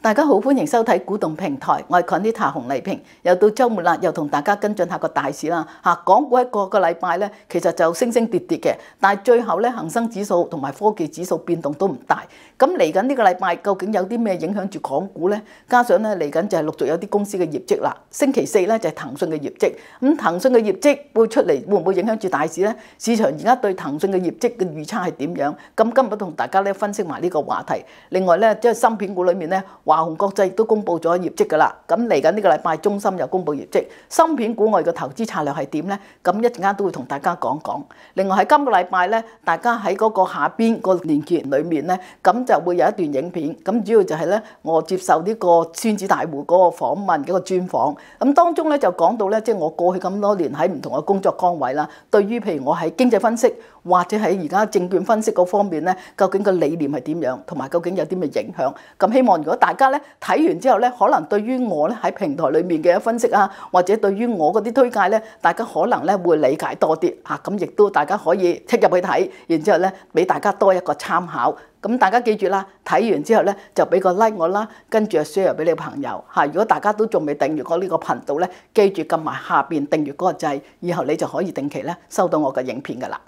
大家好，歡迎收睇古洞平台，我係 Conita 洪麗萍。又到週末啦，又同大家跟進下個大市啦。港股喺個禮拜咧，其實就升升跌跌嘅，但係最後咧，恒生指數同埋科技指數變動都唔大。咁嚟緊呢個禮拜究竟有啲咩影響住港股咧？加上咧嚟緊就係陸續有啲公司嘅業績啦。星期四咧就係騰訊嘅業績，咁騰訊嘅業績會出嚟，會唔會影響住大市咧？市場而家對騰訊嘅業績嘅預測係點樣？咁今日同大家咧分析埋呢個話題。另外咧，即係芯片股裏面咧，華虹國際亦都公布咗業績㗎啦，咁嚟緊呢個禮拜中芯又公布業績，芯片股我哋嘅投資策略係點呢？咁一陣間都會同大家講講。另外喺今個禮拜咧，大家喺嗰個下邊個連結裏面咧，咁就會有一段影片，咁主要就係咧我接受呢個孫子大戶嗰個訪問嗰個專訪，咁當中咧就講到咧，即係我過去咁多年喺唔同嘅工作崗位啦，對於譬如我喺經濟分析或者喺而家證券分析嗰方面咧，究竟個理念係點樣，同埋究竟有啲咩影響？咁希望如果大家咧睇完之後咧，可能對於我咧喺平台裏面嘅分析啊，或者對於我嗰啲推介咧，大家可能咧會理解多啲嚇，咁亦都大家可以切入去睇，然之後咧俾大家多一個參考。咁大家記住啦，睇完之後咧就俾個 like 我啦，跟住 share 俾你朋友嚇。如果大家都仲未訂閱過呢個頻道咧，記住撳埋下邊訂閱嗰個掣，以後你就可以定期咧收到我嘅影片㗎啦。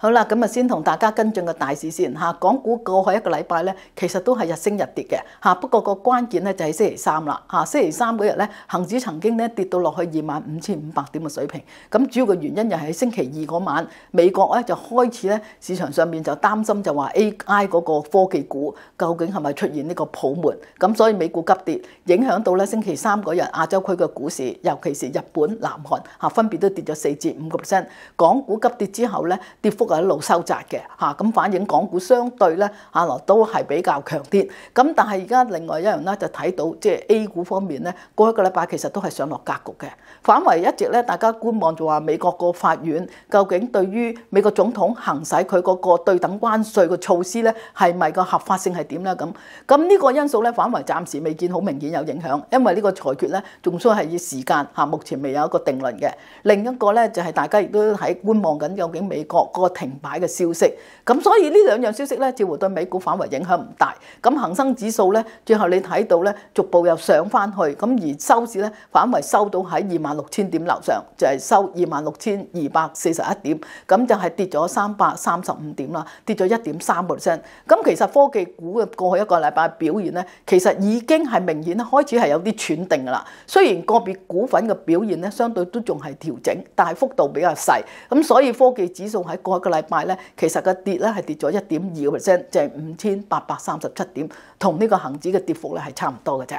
好啦，咁啊先同大家跟進個大市先嚇。港股過去一個禮拜咧，其實都係日升日跌嘅嚇。不過個關鍵咧就係星期三啦嚇。星期三嗰日咧，恆指曾經咧跌到落去25,500點嘅水平。咁主要嘅原因又係星期二嗰晚，美國咧就開始咧市場上面就擔心就話 AI 嗰個科技股究竟係咪出現呢個泡沫？咁所以美股急跌，影響到咧星期三嗰日亞洲區嘅股市，尤其是日本、南韓嚇分別都跌咗4至5%。港股急跌之後咧，跌幅一路收窄嘅嚇，咁反映港股相對咧都係比較強啲。咁但係而家另外一樣咧就睇到即係 A 股方面咧，過一個禮拜其實都係上落格局嘅。反為一直咧，大家觀望就話美國個法院究竟對於美國總統行使佢嗰個對等關稅嘅措施咧，係咪個合法性係點咧？咁呢個因素咧，反為暫時未見好明顯有影響，因為呢個裁決咧仲需係要時間嚇，目前未有一個定論嘅。另一個咧就係大家亦都喺觀望緊究竟美國嗰個停擺嘅消息，咁所以呢兩樣消息咧，似乎對美股反為影響唔大。咁恒生指數咧，最後你睇到咧，逐步又上翻去，咁而收市咧反為收到喺26,000點樓上，就係收26,241點，咁就係跌咗335點啦，跌咗1.3%。咁其實科技股嘅過去一個禮拜表現咧，其實已經係明顯開始係有啲喘定噶啦。雖然個別股份嘅表現咧，相對都仲係調整，但係幅度比較細。咁所以科技指數喺過一個禮拜咧，其實個跌咧係跌咗1.2%，就係5,837點，同呢個恆指嘅跌幅咧係差唔多嘅啫。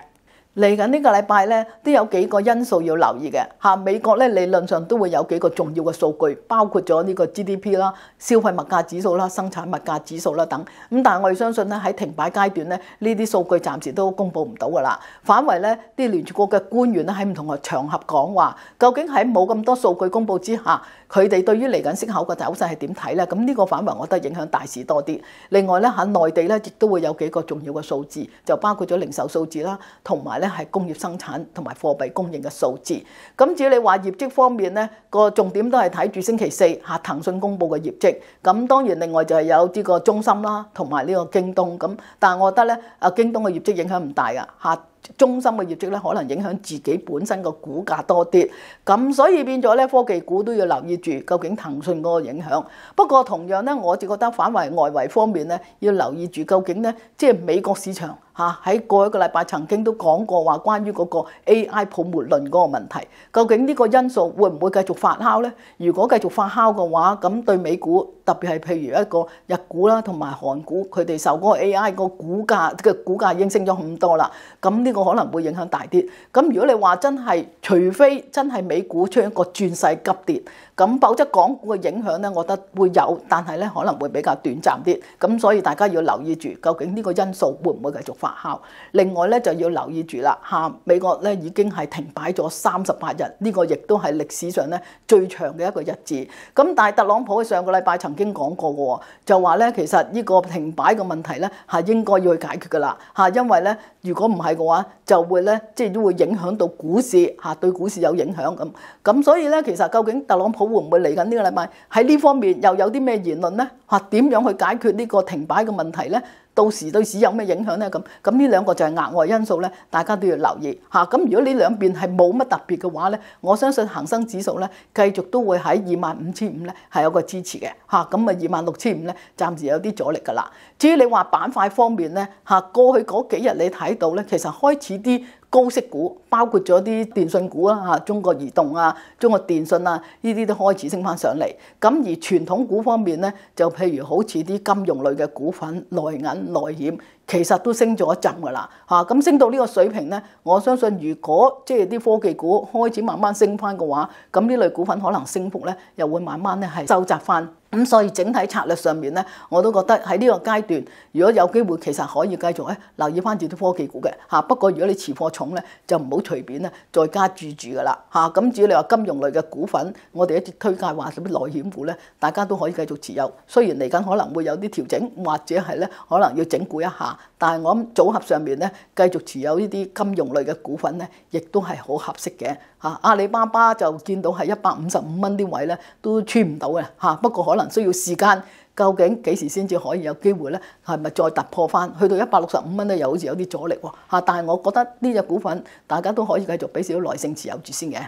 嚟緊呢個禮拜咧，都有幾個因素要留意嘅嚇。美國咧理論上都會有幾個重要嘅數據，包括咗呢個 GDP 啦、消費物價指數啦、生產物價指數啦等。咁但係我哋相信咧喺停擺階段咧，呢啲數據暫時都公布唔到㗎啦。反為咧啲聯儲局嘅官員咧喺唔同嘅場合講話，究竟喺冇咁多數據公布之下，佢哋對於嚟緊息口嘅走勢係點睇咧？咁呢個反為我覺得影響大市多啲。另外咧喺內地咧亦都會有幾個重要嘅數字，就包括咗零售數字啦，同埋咧係工業生產同埋貨幣供應嘅數字。咁至於你話業績方面咧，個重點都係睇住星期四嚇騰訊公布嘅業績。咁當然另外就係有呢個中芯啦，同埋呢個京東咁。但係我覺得咧，京東嘅業績影響唔大㗎嚇。中芯嘅業績咧，可能影響自己本身個股價多啲，咁所以變咗咧，科技股都要留意住究竟騰訊嗰個影響。不過同樣咧，我就覺得反為外圍方面咧，要留意住究竟咧，即係美國市場喺過一個禮拜曾經都講過話關於嗰個 AI 泡沫論嗰個問題，究竟呢個因素會唔會繼續發酵咧？如果繼續發酵嘅話，咁對美股特別係譬如一個日股啦，同埋韓股，佢哋受嗰個 AI 個股價已經升咗咁多啦，咁呢個可能會影響大啲。咁如果你話真係，除非真係美股出現一個轉勢急跌，咁否則港股嘅影響咧，我覺得會有，但係咧可能會比較短暫啲。咁所以大家要留意住，究竟呢個因素會唔會繼續發酵？另外咧就要留意住啦嚇，美國咧已經係停擺咗38日，呢個亦都係歷史上咧最長嘅一個日子。咁但係特朗普上個禮拜曾經講過嘅喎，就話咧其實呢個停擺嘅問題咧係應該要去解決㗎啦嚇，因為咧如果唔係嘅話，就會咧即係都會影響到股市嚇，對股市有影響咁。所以咧其實究竟特朗普會唔會嚟緊呢個禮拜喺呢方面又有啲咩言論呢？點樣去解決呢個停擺嘅問題呢？到時對市有咩影響呢？咁呢兩個就係額外因素咧，大家都要留意嚇。咁如果呢兩邊係冇乜特別嘅話咧，我相信恒生指數咧繼續都會喺25,500咧係有個支持嘅嚇。咁26,500咧暫時有啲阻力㗎啦。至於你話板塊方面咧嚇，過去嗰幾日你睇到咧，其實開始啲高息股，包括咗啲電信股啦嚇，中國移動啊、中國電信啊，呢啲都開始升翻上嚟。咁而傳統股方面咧，就譬如好似啲金融類嘅股份、內銀、內險，其實都升咗一陣㗎啦嚇。咁升到呢個水平咧，我相信如果即係啲科技股開始慢慢升翻嘅話，咁呢類股份可能升幅咧又會慢慢咧係收窄翻。咁所以整體策略上面咧，我都覺得喺呢個階段，如果有機會，其實可以繼續咧留意翻住啲科技股嘅嚇。不過如果你持貨重咧，就唔好隨便咧再加注㗎啦嚇。咁至於你話金融類嘅股份，我哋一直推介話啲內險股咧，大家都可以繼續持有。雖然嚟緊可能會有啲調整，或者係咧可能要整固一下，但係我諗組合上面咧繼續持有呢啲金融類嘅股份咧，亦都係好合適嘅嚇。阿里巴巴就見到係155蚊啲位咧都穿唔到嘅嚇，不過可能需要時間，究竟幾時先至可以有機會咧？係咪再突破翻去到165蚊咧？又好似有啲阻力喎嚇。但係我覺得呢隻股份大家都可以繼續俾少少耐性持有住先嘅。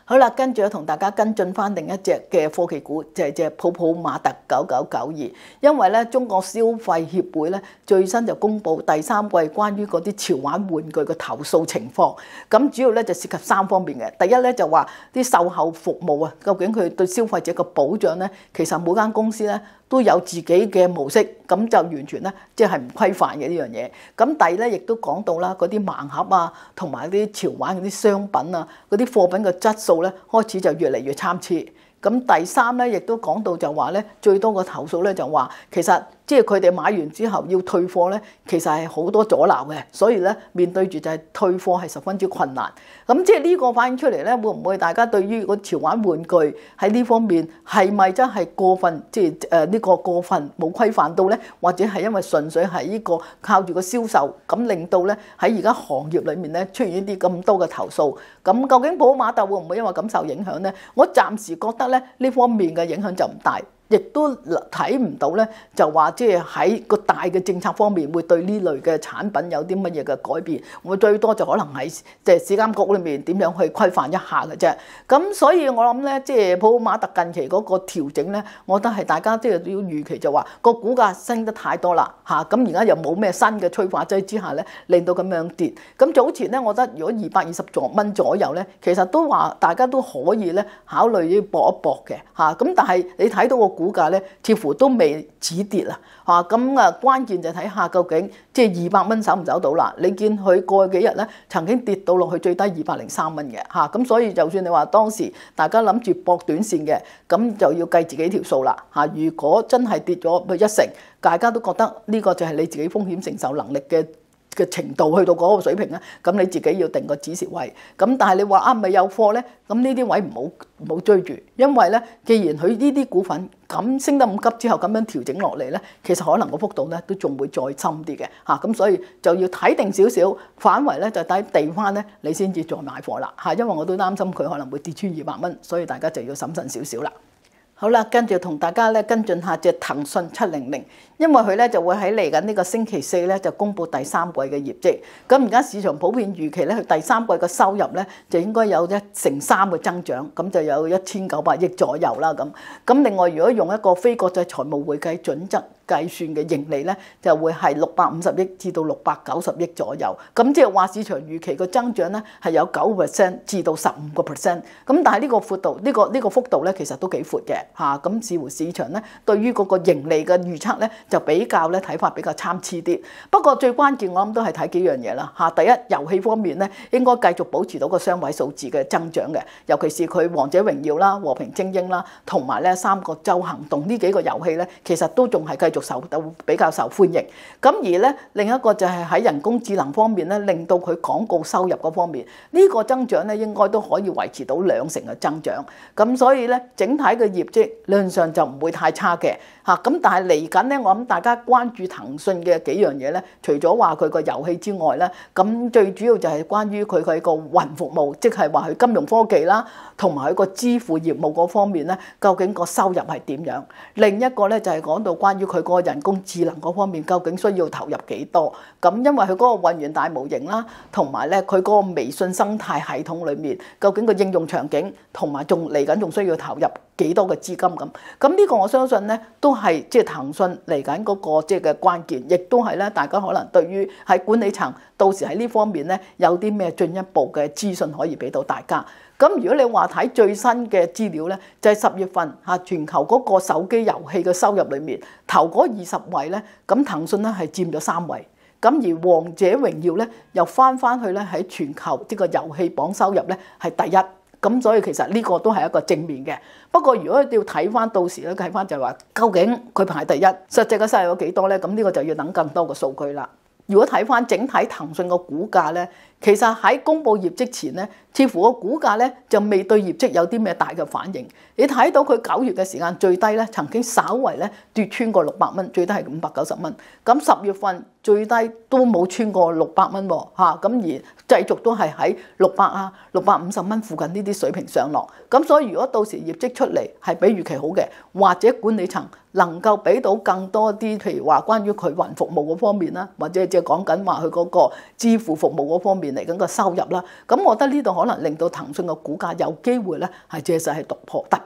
好啦，跟住我同大家跟進翻另一隻嘅科技股，就係隻普普馬特9992。因為咧，中國消費協會咧最新就公布第3季關於嗰啲潮玩玩具嘅投訴情況。咁主要咧就涉及3方面嘅。第一咧就話啲售後服務啊，究竟佢對消費者嘅保障咧，其實每間公司咧都有自己嘅模式，咁就完全咧即係唔規範嘅呢樣嘢。咁第二咧亦都講到啦，嗰啲盲盒啊，同埋啲潮玩嗰啲商品啊，嗰啲貨品嘅質素咧開始就越嚟越參差。咁第三咧亦都講到就話咧，最多個投訴咧就話其實即係佢哋買完之後要退貨咧，其實係好多阻撓嘅，所以咧面對住就係退貨係十分之困難。咁即係呢個反映出嚟咧，會唔會大家對於個潮玩玩具喺呢方面係咪真係過分，即係呢個過分冇規範到咧？或者係因為純粹係呢個靠住個銷售，咁令到咧喺而家行業裡面咧出現一啲咁多嘅投訴？咁究竟普普馬特會唔會因為咁受影響咧？我暫時覺得咧呢方面嘅影響就唔大。亦都睇唔到咧，就話即係喺個大嘅政策方面會對呢類嘅產品有啲乜嘢嘅改變，我最多就可能喺即係市監局裏面點樣去規範一下嘅啫。咁所以我諗咧，即係普普馬特近期嗰個調整咧，我覺得係大家即係要預期就話個股價升得太多啦嚇，咁而家又冇咩新嘅催化劑之下咧，令到咁樣跌。咁早前咧，我覺得如果220蚊左右咧，其實都話大家都可以咧考慮要搏一搏嘅嚇。咁但係你睇到個股價咧，似乎都未止跌啦嚇，咁啊關鍵就睇下究竟即係200蚊守唔守到啦？你見佢過去幾日咧，曾經跌到落去最低203蚊嘅嚇，咁所以就算你話當時大家諗住搏短線嘅，咁就要計自己條數啦嚇。如果真係跌咗去1成，大家都覺得呢個就係你自己風險承受能力嘅程度去到嗰個水平咧，咁你自己要定個止蝕位。咁但係你話咪有貨咧，咁呢啲位唔好追住，因為咧，既然佢呢啲股份咁升得咁急之後咁樣調整落嚟咧，其實可能個幅度咧都仲會再深啲嘅嚇。咁所以就要睇定少少，反為咧就睇地翻咧，你先至再買貨啦嚇。因為我都擔心佢可能會跌穿200蚊，所以大家就要審慎少少啦。好啦，跟住同大家咧跟進下隻騰訊700，因為佢咧就會喺嚟緊呢個星期4咧就公布第3季嘅業績。咁而家市場普遍預期咧，佢第3季嘅收入咧就應該有1成3嘅增長，咁就有1900億左右啦咁。咁另外如果用一個非國際財務會計準則計算嘅盈利咧，就會係650億至到690億左右。咁即係話市場預期個增長咧係有9% 至到15%。咁但係呢個闊度，呢個幅度咧其實都幾闊嘅嚇。咁似乎市場咧對於嗰個盈利嘅預測咧就比較咧睇法比較參差啲。不過最關鍵我諗都係睇幾樣嘢啦嚇。第一，遊戲方面咧應該繼續保持到個雙位數字嘅增長嘅，尤其是佢王者榮耀啦、和平精英啦，同埋咧三角洲行動呢幾個遊戲咧，其實都仲係繼續續受到比較受歡迎。咁而咧另一個就係喺人工智能方面咧，令到佢廣告收入嗰方面呢個增長咧應該都可以維持到2成嘅增長。咁所以咧整體嘅業績理論上就唔會太差嘅嚇。咁但係嚟緊咧，我諗大家關注騰訊嘅幾樣嘢咧，除咗話佢個遊戲之外咧，咁最主要就係關於佢個雲服務，即係話佢金融科技啦，同埋佢個支付業務嗰方面咧，究竟個收入係點樣？另一個咧就係講到關於佢個人工智能嗰方面，究竟需要投入幾多？咁因為佢嗰個運算大模型啦，同埋咧佢嗰個微信生態系統裏面，究竟個應用場景同埋仲嚟緊仲需要投入幾多嘅資金咁？咁呢個我相信咧都係即係騰訊嚟緊嗰個即係嘅關鍵，亦都係咧大家可能對於喺管理層到時喺呢方面咧有啲咩進一步嘅資訊可以俾到大家。咁如果你話睇最新嘅資料咧，就係10月份嚇全球嗰個手機遊戲嘅收入裏面，頭嗰20位咧，咁騰訊咧係佔咗3位。咁而王者榮耀咧又翻去咧喺全球呢個遊戲榜收入咧係第一。咁所以其實呢個都係一個正面嘅。不過如果要睇翻到時咧，睇翻就係話究竟佢排第一，實際嘅收入有幾多咧？咁呢個就要等更多嘅數據啦。如果睇翻整體騰訊個股價咧，其實喺公佈業績前咧，似乎個股價咧就未對業績有啲咩大嘅反應。你睇到佢9月嘅時間最低咧，曾經稍為咧跌穿過600蚊，最低係590蚊。咁10月份最低都冇穿過600蚊喎，咁而繼續都係喺600啊、650蚊附近呢啲水平上落。咁所以如果到時業績出嚟係比預期好嘅，或者管理層能夠俾到更多啲，譬如話關於佢雲服務嗰方面啦，或者即係講緊話佢嗰個支付服務嗰方面嚟緊個收入啦，咁我覺得呢度可能令到騰訊個股價有機會咧係借勢係突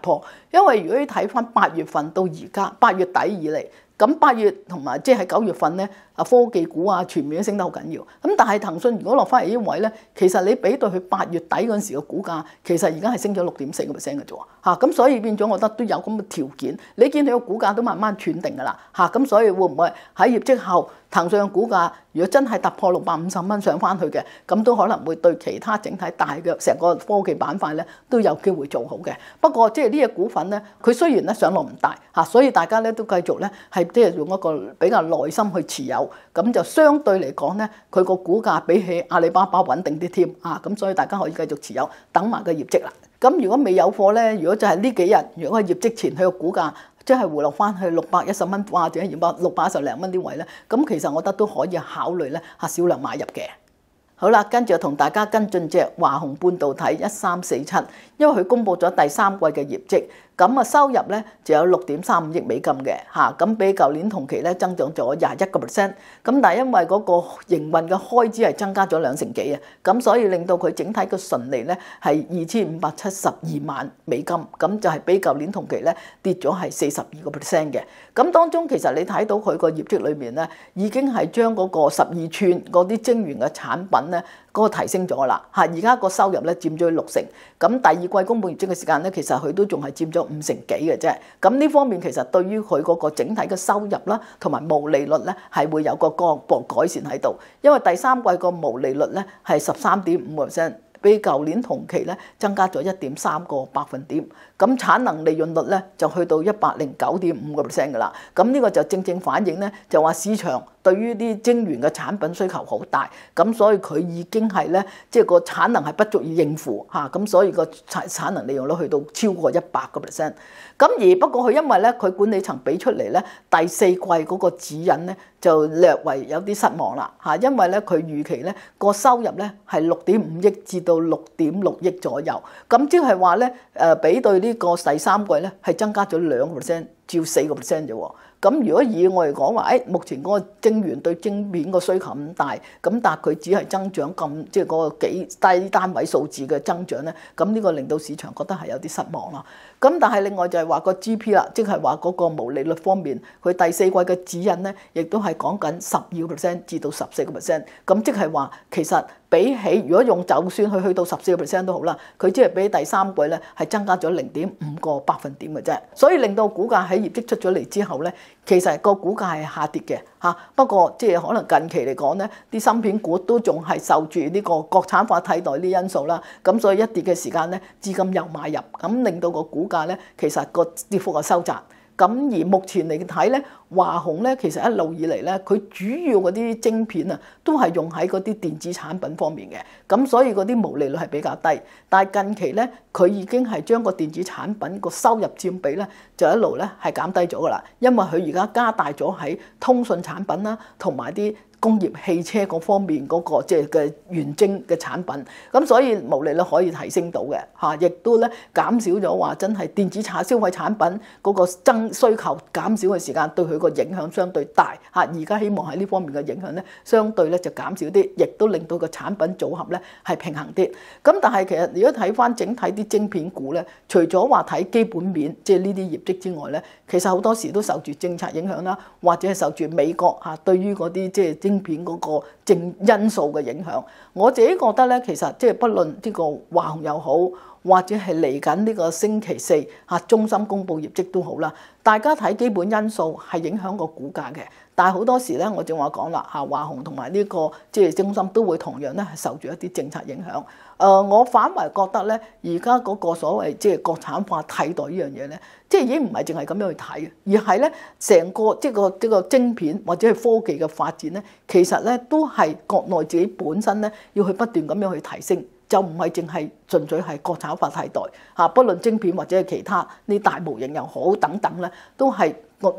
破，因為如果你睇翻8月份到而家8月底以嚟，咁8月同埋即係9月份咧，科技股啊全面都升得好緊要。咁但係騰訊如果落翻嚟呢位咧，其實你比對佢8月底嗰陣時嘅股價，其實而家係升咗6.4%嘅啫喎。咁所以變咗，我覺得都有咁嘅條件。你見佢個股價都慢慢斷定㗎啦。咁所以會唔會喺業績後騰訊嘅股價如果真係突破650蚊上翻去嘅，咁都可能會對其他整體大嘅成個科技板塊咧都有機會做好嘅。不過即係呢隻股份咧，佢雖然咧上落唔大所以大家咧都繼續咧係即係用一個比較耐心去持有，咁就相對嚟講咧，佢個股價比起阿里巴巴穩定啲添咁所以大家可以繼續持有，等埋個業績啦。咁如果未有貨咧，如果就係呢幾日，如果係業績前佢個股價即係回落翻去610蚊或者610零蚊啲位咧，咁其實我覺得都可以考慮咧少量買入嘅。好啦，跟住同大家跟進隻華虹半導體1347，因為佢公布咗第3季嘅業績。咁收入咧就有6.35億美金嘅咁比舊年同期咧增長咗21%。咁但係因為嗰個營運嘅開支係增加咗2成幾咁所以令到佢整體嘅純利咧係2572萬美金，咁就係比舊年同期咧跌咗係42%嘅。咁當中其實你睇到佢個業績裏面咧，已經係將嗰個12寸嗰啲晶圓嘅產品咧嗰個提升咗啦而家個收入咧佔咗6成。咁第二季公佈業績嘅時間咧，其實佢都仲係佔咗5成幾嘅啫。咁呢方面其實對於佢嗰個整體嘅收入啦，同埋毛利率咧係會有個改善喺度。因為第3季個毛利率咧係13.5%，比舊年同期咧增加咗1.3個百分點。咁產能利潤率咧就去到109.5% 㗎啦。咁呢個就正正反映咧，就話市場對於啲晶圓嘅產品需求好大，咁所以佢已經係咧，即係個產能係不足以應付咁所以個產能利用率去到超過100%。咁而不過佢因為咧，佢管理層俾出嚟咧第4季嗰個指引咧就略為有啲失望啦因為咧佢預期咧個收入咧係6.5億至到6.6億左右，咁即係話咧比對呢個第3季咧係增加咗2%至4%啫喎。咁如果以我嚟講話，目前嗰個晶圓對晶片個需求咁大，咁但係佢只係增長咁，即係嗰個幾低單位數字嘅增長咧，咁呢個令到市場覺得係有啲失望啦。咁但係另外就係話個 GP 啦，即係話嗰個毛利率方面，佢第4季嘅指引咧，亦都係講緊12% 至到14%。咁即係話其實比起如果用就算佢去到14% 都好啦，佢只係比第3季咧係增加咗0.5個百分點嘅啫。所以令到股價喺業績出咗嚟之後咧，其實個股價係下跌嘅不過即係可能近期嚟講咧，啲芯片股都仲係受住呢個國產化替代啲因素啦。咁所以一跌嘅時間咧，資金又買入，咁令到個股價咧其實個跌幅係收窄。咁而目前嚟睇咧，華虹咧其實一路以嚟咧，佢主要嗰啲晶片啊，都係用喺嗰啲電子產品方面嘅，咁所以嗰啲毛利率係比較低。但係近期咧，佢已經係將個電子產品個收入佔比咧，就一路咧係減低咗㗎啦，因為佢而家加大咗喺通訊產品啦，同埋啲工業汽車嗰方面嗰個即係嘅元晶嘅產品，咁所以毛利率可以提升到嘅嚇，亦都咧減少咗話真係電子消費產品嗰個需求減少嘅時間，對佢個影響相對大嚇。而家希望喺呢方面嘅影響咧，相對咧就減少啲，亦都令到個產品組合咧係平衡啲。咁但係其實如果睇翻整體啲晶片股咧，除咗話睇基本面即係呢啲業績之外咧，其實好多時都受住政策影響啦，或者係受住美國嚇對於嗰啲即係晶片嗰個因素嘅影響。我自己覺得咧，其實即係不論呢個華虹又好，或者係嚟緊呢個星期四嚇中芯公布業績都好啦，大家睇基本因素係影響個股價嘅。但係好多時咧，我正話講啦嚇，華虹同埋呢個即係中芯都會同樣咧係受住一啲政策影響。我反為覺得咧，而家嗰個所謂即係國產化替代呢樣嘢咧，即係已經唔係淨係咁樣去睇，而係咧成個即係個晶片或者係科技嘅發展咧，其實咧都係國內自己本身咧要去不斷咁樣去提升，就唔係淨係純粹係國產化替代嚇，不論晶片或者係其他呢大模型又好等等咧，都係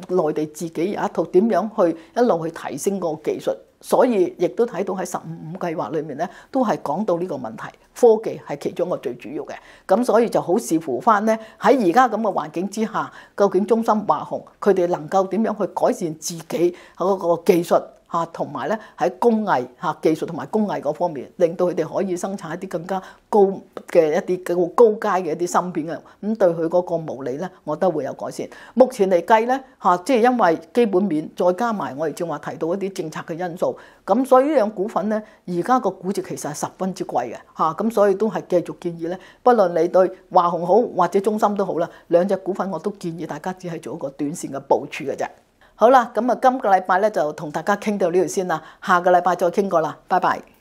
內地自己有一套點樣去一路去提升個技術。所以亦都睇到喺15計劃裏面咧，都係講到呢個問題，科技係其中一個最主要嘅。咁所以就好視乎翻咧喺而家咁嘅環境之下，究竟中芯華虹佢哋能夠點樣去改善自己嗰個技術嚇，同埋咧喺工藝嚇技術同埋工藝嗰方面，令到佢哋可以生產一啲更加高嘅一啲高階嘅一啲芯片嘅，咁對佢嗰個毛利咧，我覺得會有改善。目前嚟計咧嚇，即係因為基本面再加埋我哋正話提到一啲政策嘅因素，咁所以呢樣股份咧，而家個估值其實係十分之貴嘅嚇，咁所以都係繼續建議咧，不論你對華虹好或者中芯都好啦，兩隻股份我都建議大家只係做一個短線嘅部署嘅啫。好啦，咁啊今個禮拜咧就同大家傾到呢度先啦，下個禮拜再傾過啦，拜拜。